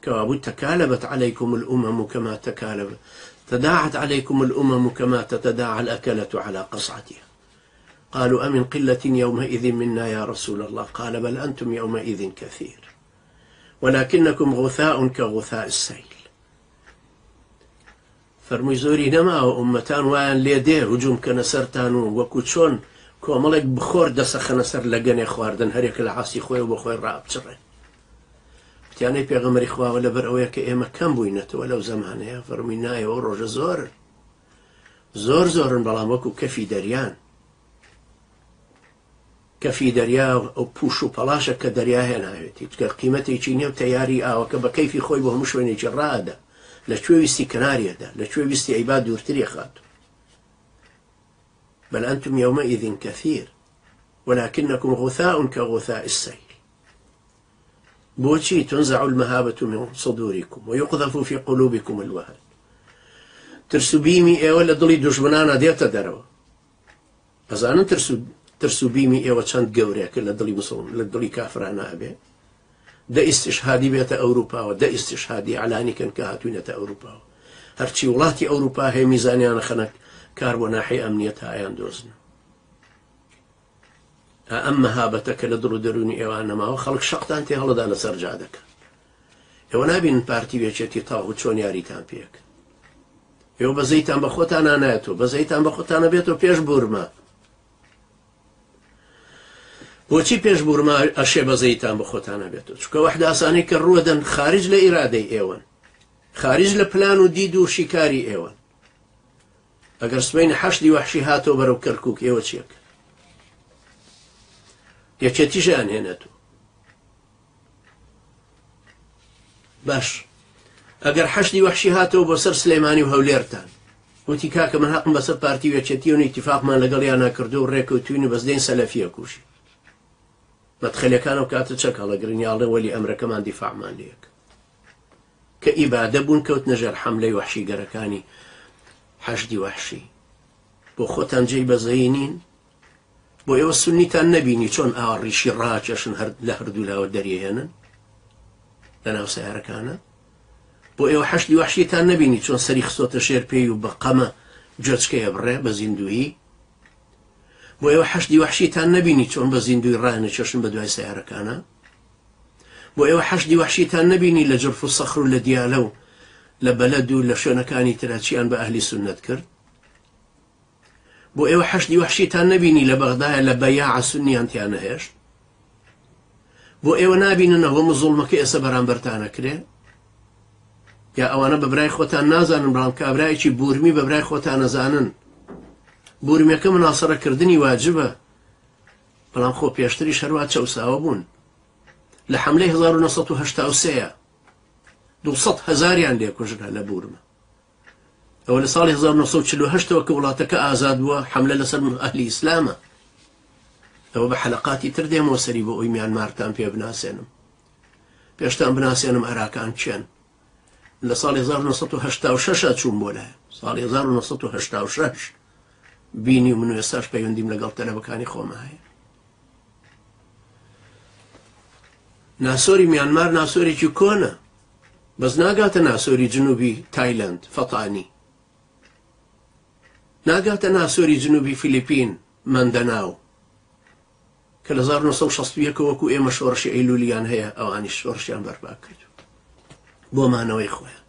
كوابد تكالبت عليكم الأمم كما تداعت عليكم الأمم كما تتداعى الأكلة على قصعتها. قالوا أمن قلة يومئذ منا يا رسول الله؟ قال بل أنتم يومئذ كثير ولكنكم غثاء كغثاء السيل. فرمووی زۆری نەماوە ئومەتان وایان لێ دێ هجووم کەنە سەرتان و وەکو چۆن کۆمەڵێک بخۆر دەسەخەنە سەر لە گەنێ خواردن هەرێکە لە عاسی خۆی و بە خۆی ڕابچڕێ. وتیانەی پێغەمبەری خواوە لەبەر ئەوەیە کە ئێمە کەم بووینەتەوە لەو زەمانەیە. فەرمووی نایەوە ڕۆژە زۆرن بەڵام وەکو کەفی دەریان. کەفی دەریا ئەو پوش و پەڵاشە کە دەریا هێناوێتی کە قیمەتێکی نییە و تەیاری ئاوەکە بە کەیفی خۆی بۆ هەموو شوێنێکی ڕائەدا لەکوێ ویستی کەناریەدا لەکوێ ویستی ئەیبا دوورتری خات. بل أنتم يومئذ كثير ولكنكم غثاء كغثاء السيل. بوشي تنزع المهابة من صدوركم ويقذف في قلوبكم الوهن. ترسبيمي إيه ولا دلي دجمنانا ديتا دروا أزانا ترسبيمي إيه وشاند قوريك إلا دلي مسلم إلا دلي كافرانا أبي. ده استشهادي بيت أوروبا وده استشهادي علاني كان كهاتوينة أوروبا. هرچی وڵاتی ئەوروپا هەیە میزانیان خەنە کار بۆ ناحی ئەمنیەت ئایان دۆزن. ئەم مەهابەتە کە لە دڵ و دەرونی ئێوان نەماوە خەڵک شەقتان تێ هەڵەدا لەسەر جا دەکەن. ئێوە نابین پارتی بێچێتی تاغ و چۆن یاریتان پێک. ئێوە بەزەیتان بە خۆتان نانایەتەوە بەزەیتان بە خۆتانە بێتەوە پێش بورما. بۆچی پێش بورما ئەشێ بەزەیتان بە خۆتانە بێتەوە؟ چونکە وەحدە ئاسانەی کە ڕوەدەن خارج لە ئیرادەی ئێوەن، خارج لە پلان و دید و شیکاری ئێوەن. ئەگەر سبەینە حەشدی وەحشی هاتەوە بەرەو کەرکووک ئێوە چیەکە؟ یەکێتیشیان هێنێتەوە. باش ئەگەر حەشدی وەحشی هاتەوە بۆ سەر سلێمانی و هەولێرتان وتی کاکە من حەقم بەسەر پارتی وێچێتی و ئیتیفاقمان لەگەڵیان نەکردو و ڕێکەوتووین و بەزدەین سەلەفیە کوشی. مەدخەلەکان و کاتە چەک هەڵەگرنیاڵێ وەلی ئەمرەکەمان دیفاعمان لێک کە ئیبادە بوون کەوت نەژێر حەملەی وەحشی گەرەکانی حەشدی وەحشی. بۆ خۆتان جێی بەزەیی نین، بۆ ئێوە سونیتان نەبینی چۆن ئاڕیشی ڕاکێشن لە هەردوو لاوە دەریهێنن لە ناو سەیارەکانە. بۆ ئێوە حەشدی وەحشیتان نەبینی چۆن سەری خستۆتە شێرپێی و بە قەمە جۆچکەیە بڕێ بە زیندویی. بۆ ئێوە حەشدی وەحشیتان نەبینی چۆن بە زیندوی ڕانەکێشن بە دوای سەیارەکانە. بۆ ئێوە حەشدی وەحشیتان نەبینی لە جرف و سەخر و لە دیالە و لە بەلەد و لە شوێنەکانی تراچیان بە ئەهلی سونەت کرد. بۆ ئێوە حەشدی وەحشیتان نەبینی لە بەغدایە لە بەیاع سونیان تیان نەهێشت. بۆ ئێوە نابینن ئەوە مزوڵمەکە ئێستا بەرامبەرتانە کرێ؟ یا ئەوانە بە برای خۆتان نازانن بەڵام کابرایەکی بورمی بە برای خۆتان نەزانن. بورمیەکە مناسەڕەکردنی واجبە، بەڵام خۆ پێشتری شەروات چەوساوە بوون. لە حملەی 1983 200,000یان لێکوژرا لە بورما. ئەوە لە ساڵی 1948ەوە کە وڵاتەکە ئازاد بووە حملە لەسەر ئەهلی ئیسلامە. ئەوە بە حەلەقاتی تر دێمەوە سەری بۆ ئەوی میانمارتان پێ بناسێنم. پێشتان بناسێنم عێراقان چێن. لە ساڵی 1986 چوون بۆ لایە. ساڵی 1986 بینی و من و ئێستاش پەیوەندیم لەگەڵ تەلەبەکانی خۆمە هەیە. ناسۆری میانمار ناسۆرێکی کۆنە، بەس ناگاتە ناسۆری جنوبی تایلەند فەتانی، ناگاتە ناسۆری جنوبی فیلیپین مەندەناو کە لە 1960 وەکو ئێمە شۆڕشی ئەیلولیان هەیە ئەوانی شۆڕشیان بەرپا کرد بۆ مانەوەی خۆیان.